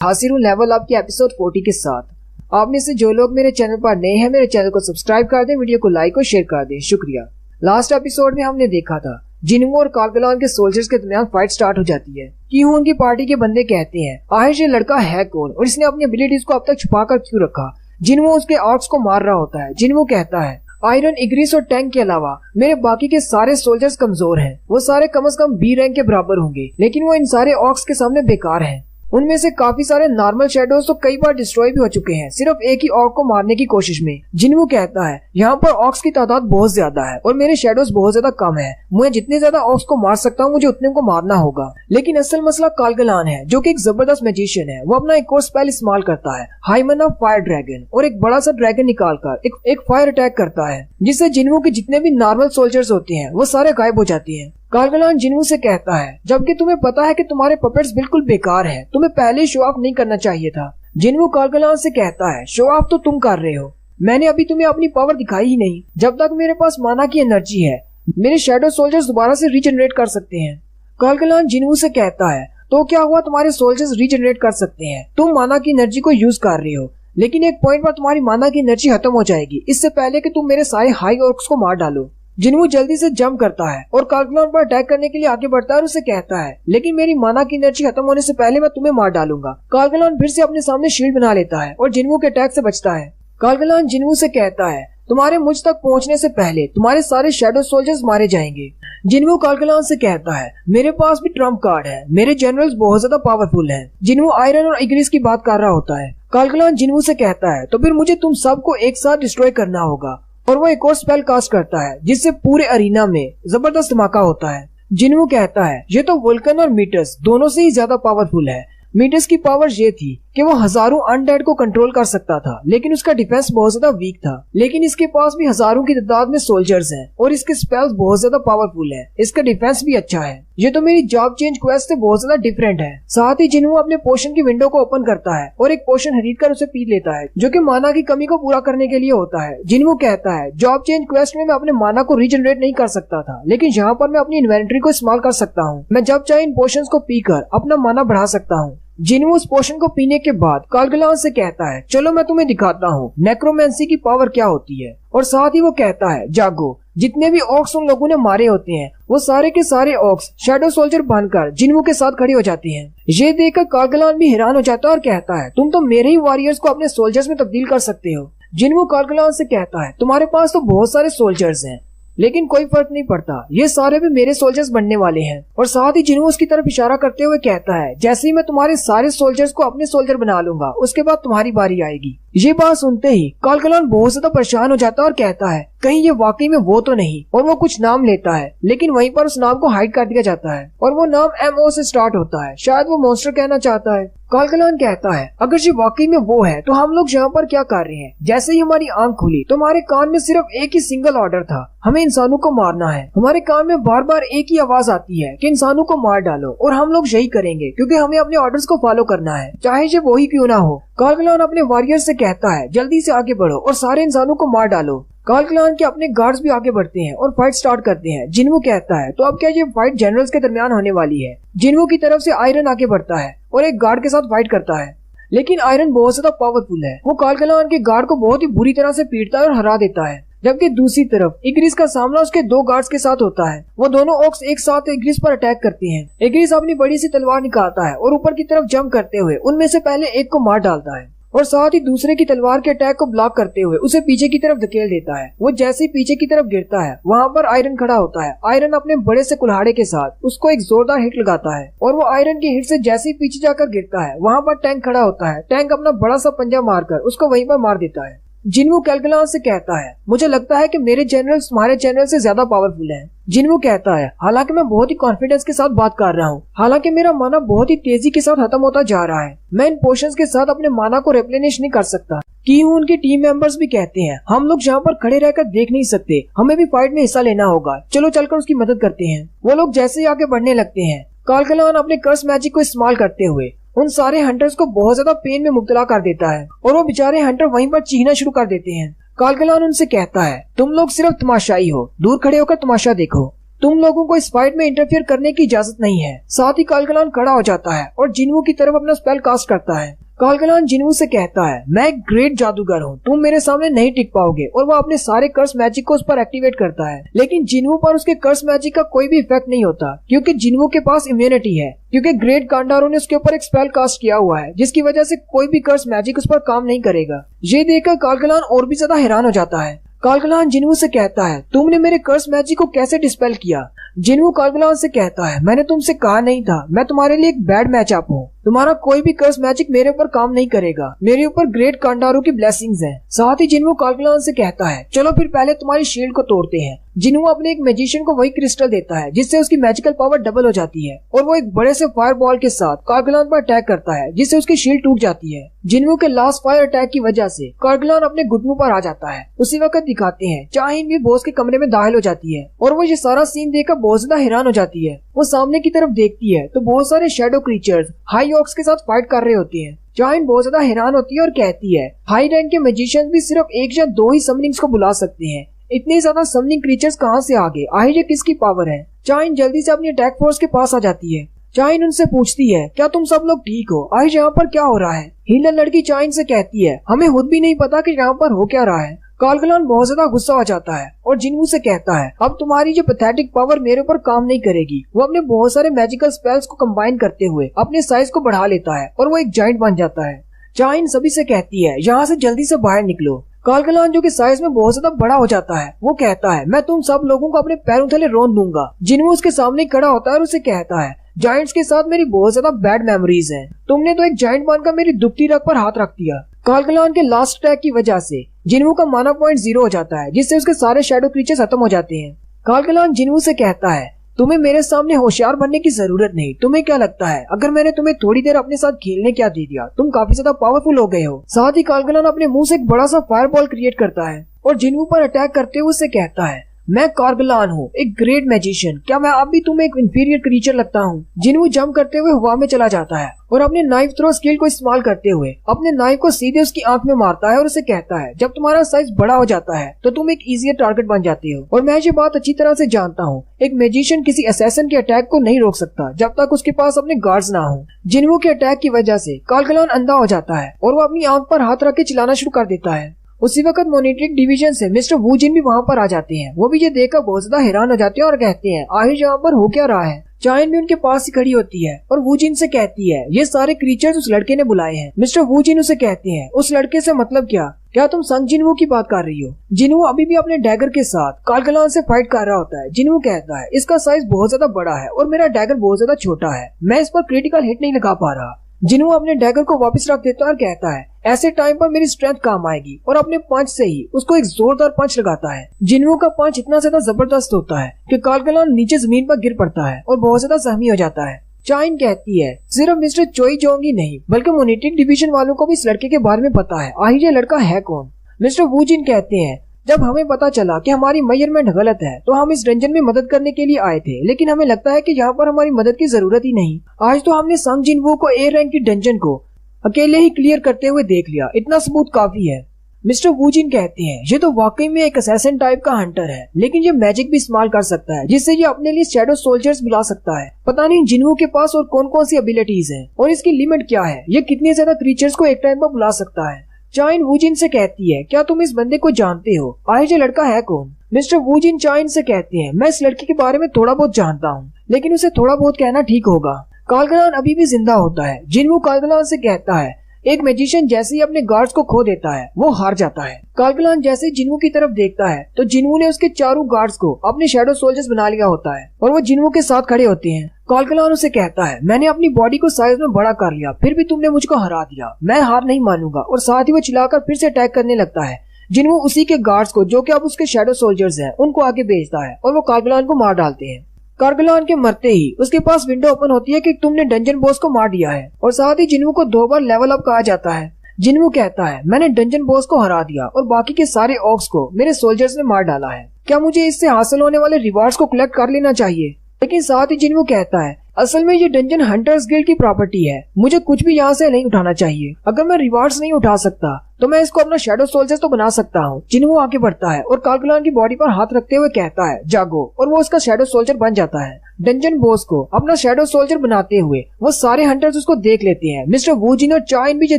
हाजिर हूँ level up के एपिसोड 40 के साथ। आप में से जो लोग मेरे चैनल पर नए हैं, मेरे चैनल को सब्सक्राइब कर दें, वीडियो को लाइक और शेयर कर दें, शुक्रिया। लास्ट एपिसोड में हमने देखा था जिन्हू और कार्गलान के सोल्जर्स के दरमियान फाइट स्टार्ट हो जाती है। क्यों उनकी पार्टी के बंदे कहते हैं आखिर ये लड़का है कौन और इसने अपनी एबिलिटीज को अब तक छुपा कर क्यों रखा। जिन्हू उसके ऑर्क्स को मार रहा होता है। जिन्हू कहता है आयरन, इग्रिस और टैंक के अलावा मेरे बाकी के सारे सोल्जर्स कमजोर हैं। वो सारे कम से कम बी रैंक के बराबर होंगे, लेकिन वो इन सारे ऑर्क्स के सामने बेकार हैं। उनमें से काफी सारे नॉर्मल शैडोज तो कई बार डिस्ट्रॉय भी हो चुके हैं सिर्फ एक ही ऑर्क को मारने की कोशिश में। जिन्हू कहता है यहाँ पर ऑर्क्स की तादाद बहुत ज्यादा है और मेरे शैडोज बहुत ज्यादा कम है। मैं जितने ज्यादा ऑर्क्स को मार सकता हूँ मुझे उतने को मारना होगा। लेकिन असल मसला कार्गलान है जो कि एक जबरदस्त मैजिशियन है। वो अपना एक और स्पेल इस्तेमाल करता है, हाइमन ऑफ फायर ड्रैगन, और एक बड़ा सा ड्रैगन निकालकर एक फायर अटैक करता है जिससे जिन्हू के जितने भी नॉर्मल सोल्जर्स होते हैं वो सारे गायब हो जाते हैं। कार्गलान जिन्हू से कहता है जबकि तुम्हें पता है कि तुम्हारे पपेट्स बिल्कुल बेकार हैं, तुम्हें पहले शो ऑफ नहीं करना चाहिए था। जिन्हू कार्गलान से कहता है शो ऑफ तो तुम कर रहे हो, मैंने अभी तुम्हें अपनी पावर दिखाई ही नहीं। जब तक मेरे पास माना की एनर्जी है मेरे शैडो सोल्जर्स दोबारा से रीजनरेट कर सकते हैं। कार्गलान जिन्हू से कहता है तो क्या हुआ, तुम्हारे सोल्जर्स रीजनरेट कर सकते हैं, तुम माना की एनर्जी को यूज कर रहे हो, लेकिन एक पॉइंट पर तुम्हारी माना की एनर्जी खत्म हो जाएगी इससे पहले कि तुम मेरे सारे हाई ऑर्क्स को मार डालो। जिन्हू जल्दी से जंप करता है और कार्गलान पर अटैक करने के लिए आगे बढ़ता है और उसे कहता है लेकिन मेरी माना की एनर्जी खत्म होने से पहले मैं तुम्हें मार डालूंगा। कार्गलान फिर से अपने सामने शील्ड बना लेता है और जिन्हू के अटैक से बचता है। कार्गलान जिन्हू से कहता है तुम्हारे मुझ तक पहुंचने से पहले तुम्हारे सारे शैडो सोल्जर्स मारे जाएंगे। जिन्हू कार्गलान से कहता है मेरे पास भी ट्रम्प कार्ड है, मेरे जनरल्स बहुत ज्यादा पावरफुल हैं। जिन्हू आयरन और इग्रिस की बात कर रहा होता है। कार्गलान जिन्हू से कहता है तो फिर मुझे तुम सबको एक साथ डिस्ट्रॉय करना होगा, और वो एक और स्पेल कास्ट करता है जिससे पूरे अरीना में जबरदस्त धमाका होता है। जिन्हू कहता है ये तो वुल्कन और मीटस दोनों से ही ज्यादा पावरफुल है। मीटस की पावर ये थी कि वो हजारों अनडेड को कंट्रोल कर सकता था, लेकिन उसका डिफेंस बहुत ज्यादा वीक था। लेकिन इसके पास भी हजारों की तादाद में सोल्जर्स हैं और इसके स्पेल्स बहुत ज्यादा पावरफुल है। इसका डिफेंस भी अच्छा है। ये तो मेरी जॉब चेंज क्वेस्ट से बहुत ज्यादा डिफरेंट है। साथ ही जिन्हू अपने पोशन की विंडो को ओपन करता है और एक पोशन खरीद कर उसे पी लेता है जो कि माना की कमी को पूरा करने के लिए होता है। जिन्हू कहता है जॉब चेंज क्वेस्ट में मैं अपने माना को रीजनरेट नहीं कर सकता था, लेकिन यहाँ पर मैं अपनी इन्वेंट्री को इस्तेमाल कर सकता हूँ। मैं जब चाहे इन पोशन को पीकर अपना माना बढ़ा सकता हूँ। जिन्हू उस पोशन को पीने के बाद कार्गलान से कहता है चलो मैं तुम्हें दिखाता हूँ नेक्रोमेंसी की पावर क्या होती है, और साथ ही वो कहता है जागो। जितने भी ऑक्स उन लोगों ने मारे होते हैं वो सारे के सारे ऑक्स शैडो सोल्जर बनकर जिन्हू के साथ खड़े हो जाते हैं। ये देखकर कार्गलान भी हैरान हो जाता है और कहता है तुम तो मेरे ही वॉरियर्स को अपने सोल्जर्स में तब्दील कर सकते हो। जिन्हू कार्गलान से कहता है तुम्हारे पास तो बहुत सारे सोल्जर्स हैं, लेकिन कोई फर्क नहीं पड़ता, ये सारे भी मेरे सोल्जर्स बनने वाले हैं। और साथ ही जिन्हू उसकी तरफ इशारा करते हुए कहता है जैसे ही मैं तुम्हारे सारे सोल्जर्स को अपने सोल्जर बना लूंगा उसके बाद तुम्हारी बारी आएगी। ये बात सुनते ही कार्गलान बहुत ज्यादा परेशान हो जाता है और कहता है कहीं ये वाकई में वो तो नहीं, और वो कुछ नाम लेता है लेकिन वहीं पर उस नाम को हाइड कर दिया जाता है और वो नाम MO से स्टार्ट होता है। शायद वो मॉन्स्टर कहना चाहता है। कार्गलान कहता है अगर ये वाकई में वो है तो हम लोग यहाँ पर क्या कर रहे हैं। जैसे ही हमारी आंख खुली तो हमारे कान में सिर्फ एक ही सिंगल ऑर्डर था, हमें इंसानों को मारना है। हमारे कान में बार बार एक ही आवाज आती है कि इंसानों को मार डालो, और हम लोग यही करेंगे क्योंकि हमें अपने ऑर्डर्स को फॉलो करना है, चाहे ये वही क्यों ना हो। कार्गलान अपने वॉरियर से कहता है जल्दी से आगे बढ़ो और सारे इंसानों को मार डालो। कार्गलान के अपने गार्ड्स भी आगे बढ़ते हैं और फाइट स्टार्ट करते हैं। जिन्हू कहता है तो अब क्या ये फाइट जनरल्स के दरमियान होने वाली है। जिन्हू की तरफ से आयरन आगे बढ़ता है और एक गार्ड के साथ फाइट करता है, लेकिन आयरन बहुत ज्यादा पावरफुल है। वो कार्गलान के गार्ड को बहुत ही बुरी तरह से पीटता है और हरा देता है। जबकि दूसरी तरफ इग्रिस का सामना उसके दो गार्ड्स के साथ होता है। वो दोनों ऑक्स एक साथ इग्रिस पर अटैक करते हैं। इग्रिस अपनी बड़ी सी तलवार निकालता है और ऊपर की तरफ जंप करते हुए उनमें से पहले एक को मार डालता है और साथ ही दूसरे की तलवार के अटैक को ब्लॉक करते हुए उसे पीछे की तरफ धकेल देता है। वो जैसे ही पीछे की तरफ गिरता है वहाँ पर आयरन खड़ा होता है। आयरन अपने बड़े से कुल्हाड़े के साथ उसको एक जोरदार हिट लगाता है और वो आयरन की हिट से जैसे ही पीछे जाकर गिरता है वहाँ पर टैंक खड़ा होता है। टैंक अपना बड़ा सा पंजा मारकर उसको वहीं पर मार देता है। जिन्हू कार्गलान से कहता है मुझे लगता है कि मेरे जनरल्स तुम्हारे जनरल से ज्यादा पावरफुल हैं। जिन्हू कहता है हालांकि मैं बहुत ही कॉन्फिडेंस के साथ बात कर रहा हूँ, हालांकि मेरा माना बहुत ही तेजी के साथ खत्म होता जा रहा है। मैं इन पोशंस के साथ अपने माना को रिप्लेनिश नहीं कर सकता। क्यों उनके टीम मेंबर्स भी कहते हैं हम लोग यहाँ पर खड़े रहकर देख नहीं सकते, हमें भी फाइट में हिस्सा लेना होगा, चलो चलकर उसकी मदद करते हैं। वो लोग जैसे ही आगे बढ़ने लगते हैं कार्गलान अपने कर्स मैजिक को इस्तेमाल करते हुए उन सारे हंटर्स को बहुत ज्यादा पेन में मुब्तला कर देता है और वो बेचारे हंटर वहीं पर चीखना शुरू कर देते हैं। कार्गलान उनसे कहता है तुम लोग सिर्फ तमाशाई हो, दूर खड़े होकर तमाशा देखो। तुम लोगों को इस फाइट में इंटरफेयर करने की इजाजत नहीं है। साथ ही कालगलान खड़ा हो जाता है और जिन्वू की तरफ अपना स्पेल कास्ट करता है। कालगलान जिन्वू से कहता है, मैं एक ग्रेट जादूगर हूँ, तुम मेरे सामने नहीं टिक पाओगे, और वो अपने सारे कर्स मैजिक को उस पर एक्टिवेट करता है। लेकिन जिन्वू पर उसके कर्स मैजिक का कोई भी इफेक्ट नहीं होता, क्योंकि जिन्वू के पास इम्यूनिटी है, क्योंकि ग्रेट गांडारो ने उसके ऊपर एक स्पेल कास्ट किया हुआ है, जिसकी वजह से कोई भी कर्स मैजिक उस पर काम नहीं करेगा। ये देखकर कालगलान और भी ज्यादा हैरान हो जाता है। कालगलान जिन्वू से कहता है, तुमने मेरे कर्स मैजिक को कैसे डिस्पेल किया? जिन्वू कालगलान से कहता है, मैंने तुमसे कहा नहीं था, मैं तुम्हारे लिए एक बैड मैचअप हूँ। तुम्हारा कोई भी कर्स मैजिक मेरे ऊपर काम नहीं करेगा, मेरे ऊपर ग्रेट कांडारो की ब्लेसिंग्स हैं। साथ ही जिन्वू कालगलान से कहता है, चलो फिर पहले तुम्हारी शील्ड को तोड़ते हैं। जिन्वू अपने एक मैजिशियन को वही क्रिस्टल देता है, जिससे उसकी मैजिकल पावर डबल हो जाती है, और वो एक बड़े से फायर बॉल के साथ कालगलान पर अटैक करता है, जिससे उसकी शील्ड टूट जाती है। जिन्वू के लास्ट फायर अटैक की वजह से कालगलान अपने घुटनों पर आ जाता है। उसी वक्त दिखाते हैं चाइन भी बॉस के कमरे में दाखिल हो जाती है, और वो ये सारा सीन देखकर बहुत ज्यादा हैरान हो जाती है। वो सामने की तरफ देखती है तो बहुत सारे शैडो क्रीचर्स हाई ऑक्स के साथ फाइट कर रहे होते हैं। चाइन बहुत ज्यादा हैरान होती है और कहती है, हाई रैंक के मैजिशियन भी सिर्फ एक या दो ही समनिंग्स को बुला सकते हैं, इतने ज्यादा समनिंग क्रीचर्स कहाँ से आ गए? आखिर ये किसकी पावर है? चाइन जल्दी से अपनी अटैक फोर्स के पास आ जाती है। चाइन उनसे पूछती है, क्या तुम सब लोग ठीक हो? आखिर यहाँ पर क्या हो रहा है? हीलर लड़की चाइन से कहती है, हमें खुद भी नहीं पता कि यहाँ पर हो क्या रहा है। कालगलान बहुत ज्यादा गुस्सा हो जाता है और जिन्वू से कहता है, अब तुम्हारी जो पैथेटिक पावर मेरे ऊपर काम नहीं करेगी। वो अपने बहुत सारे मैजिकल स्पेल्स को कंबाइन करते हुए अपने साइज को बढ़ा लेता है और वो एक जाइंट बन जाता है। चाइन सभी से कहती है, यहाँ से जल्दी से बाहर निकलो। कालगलान जो कि साइज में बहुत ज्यादा बड़ा हो जाता है, वो कहता है, मैं तुम सब लोगों को अपने पैरों तले रोन दूंगा। जिन्वू उसके सामने खड़ा होता है और उसे कहता है, जाइंट्स के साथ मेरी बहुत ज्यादा बैड मेमोरीज हैं। तुमने तो एक जाइंट बनकर मेरी दुखती रग पर हाथ रख दिया। कालगलान के लास्ट अटैक की वजह से जिन्वू का माना पॉइंट 0 हो जाता है, जिससे उसके सारे शैडो क्रीचर्स खत्म हो जाते हैं। कालगलान जिन्वू से कहता है, तुम्हें मेरे सामने होशियार बनने की जरूरत नहीं। तुम्हें क्या लगता है अगर मैंने तुम्हें थोड़ी देर अपने साथ खेलने क्या दे दिया? तुम काफी ज्यादा पावरफुल हो गए हो। साथ ही कालगलान अपने मुंह से एक बड़ा सा फायर बॉल क्रिएट करता है और जिन्वू पर अटैक करते हुए उससे कहता है, मैं कालगलान हूँ, एक ग्रेट मैजिशियन। क्या मैं अब भी तुम्हें एक इंफीरियर क्रीचर लगता हूँ? जिन्वू जंप करते हुए हवा में चला जाता है और अपने नाइफ थ्रो स्किल को इस्तेमाल करते हुए अपने नाइफ को सीधे उसकी आंख में मारता है और उसे कहता है, जब तुम्हारा साइज बड़ा हो जाता है तो तुम एक इजियर टारगेट बन जाते हो। और मैं ये बात अच्छी तरह से जानता हूँ, एक मैजिशियन किसी असैसिन के अटैक को नहीं रोक सकता जब तक उसके पास अपने गार्ड्स ना हो। जिन्वू के अटैक की वजह से कालगलान अंधा हो जाता है और वो अपनी आंख पर हाथ रख के चिल्लाना शुरू कर देता है। उसी वक्त मॉनिटरिंग डिवीजन से मिस्टर वू जिन भी वहाँ पर आ जाते हैं। वो भी ये देखकर बहुत ज्यादा हैरान हो जाते हैं और कहते हैं, आखिर यहाँ पर हो क्या रहा है? चाइन भी उनके पास ही खड़ी होती है और वू जिन से कहती है, ये सारे क्रीचर्स उस लड़के ने बुलाए हैं। मिस्टर वू जिन उसे कहते हैं, उस लड़के से मतलब क्या? क्या तुम संग जिन्वू की बात कर रही हो? जिन्वू अभी भी अपने डैगर के साथ कालगलान से फाइट कर रहा होता है। जिन्वू कहता है, इसका साइज बहुत ज्यादा बड़ा है और मेरा डैगर बहुत ज्यादा छोटा है, मैं इस पर क्रिटिकल हिट नहीं लगा पा रहा। जिन्वू अपने डैगर को वापस रख देता है और कहता है, ऐसे टाइम पर मेरी स्ट्रेंथ काम आएगी, और अपने पंच से ही उसको एक जोरदार पंच लगाता है। जिन्वू का पंच इतना ज्यादा जबरदस्त होता है कि कालगलान नीचे जमीन पर गिर पड़ता है और बहुत ज्यादा जख्मी हो जाता है। चाइन कहती है, सिर्फ मिस्टर चोई जोंग ही नहीं बल्कि मॉनिटरिंग डिवीजन वालों को भी इस लड़के के बारे में पता है। आखिर ये लड़का है कौन? मिस्टर वू जिन कहते हैं, जब हमें पता चला कि हमारी मेजरमेंट गलत है तो हम इस डंजन में मदद करने के लिए आए थे, लेकिन हमें लगता है कि यहाँ पर हमारी मदद की जरूरत ही नहीं। आज तो हमने संग जिन्वू को ए रैंक की डंजन को अकेले ही क्लियर करते हुए देख लिया, इतना सबूत काफी है। मिस्टर वू जिन कहते हैं, ये तो वाकई में एक असैसिन टाइप का हंटर है, लेकिन ये मैजिक भी इस्तेमाल कर सकता है, जिससे ये अपने लिए शैडो सोल्जर्स बुला सकता है। पता नहीं जिन्वू के पास और कौन कौन सी एबिलिटीज हैं और इसकी लिमिट क्या है, ये कितने ज्यादा क्रीचर्स को एक टाइम पर बुला सकता है। चाइन वू जिन से कहती है, क्या तुम इस बंदे को जानते हो? आखिर ये लड़का है कौन? मिस्टर वू जिन चाइन से कहते हैं, मैं इस लड़के के बारे में थोड़ा बहुत जानता हूँ, लेकिन उसे थोड़ा बहुत कहना ठीक होगा। कालगलान अभी भी जिंदा होता है। जिन्वू कालगलान से कहता है, एक मैजिशियन जैसे ही अपने गार्ड्स को खो देता है वो हार जाता है। कालगलान जैसे ही जिन्वू की तरफ देखता है तो जिन्वू ने उसके चारों गार्ड्स को अपने शैडो सोल्जर्स बना लिया होता है और वो जिन्वू के साथ खड़े होते हैं। कालगलान उसे कहता है, मैंने अपनी बॉडी को साइज में बड़ा कर लिया, फिर भी तुमने मुझको हरा दिया, मैं हार नहीं मानूंगा। और साथ ही वो चिल्लाकर फिर से अटैक करने लगता है। जिन्वू उसी के गार्ड्स को, जो कि अब उसके शैडो सोल्जर्स हैं, उनको आगे भेजता है और वो कालगलान को मार डालते हैं। कालगलान के मरते ही उसके पास विंडो ओपन होती है कि तुमने डंजन बॉस को मार दिया है, और साथ ही जिन्वू को 2 बार लेवल अप कहा जाता है। जिन्वू कहता है, मैंने डंजन बॉस को हरा दिया और बाकी के सारे ऑक्स को मेरे सोल्जर्स ने मार डाला है, क्या मुझे इससे हासिल होने वाले रिवार्ड्स को कलेक्ट कर लेना चाहिए? लेकिन साथ ही जिन्वू कहता है, असल में ये डंजन हंटर्स गिल्ड की प्रॉपर्टी है, मुझे कुछ भी यहाँ से नहीं उठाना चाहिए। अगर मैं रिवार्ड्स नहीं उठा सकता तो मैं इसको अपना शैडो सोल्जर्स तो बना सकता हूँ। जिन्हों आगे बढ़ता है और कालकुलान की बॉडी पर हाथ रखते हुए कहता है जागो, और वो उसका शैडो सोल्जर बन जाता है। डंजन बॉस को अपना शैडो सोल्जर बनाते हुए वो सारे हंटर्स उसको देख लेते हैं। मिस्टर वूजिन और चाइन भी ये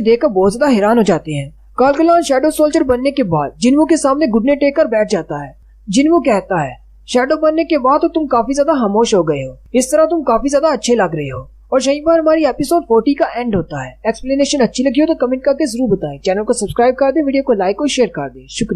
देखकर बहुत ज्यादा हैरान हो जाते हैं। कालकुलान शैडो सोल्जर बनने के बाद जिन्हों के सामने घुटने टेक कर बैठ जाता है। जिन्हों कहता है शैडो बनने के बाद तो तुम काफी ज्यादा खामोश हो गए हो, इस तरह तुम काफी ज्यादा अच्छे लग रहे हो। और यहीं पर हमारी एपिसोड 40 का एंड होता है। एक्सप्लेनेशन अच्छी लगी हो तो कमेंट करके जरूर बताएं। चैनल को सब्सक्राइब कर दें, वीडियो को लाइक और शेयर कर दें। शुक्रिया।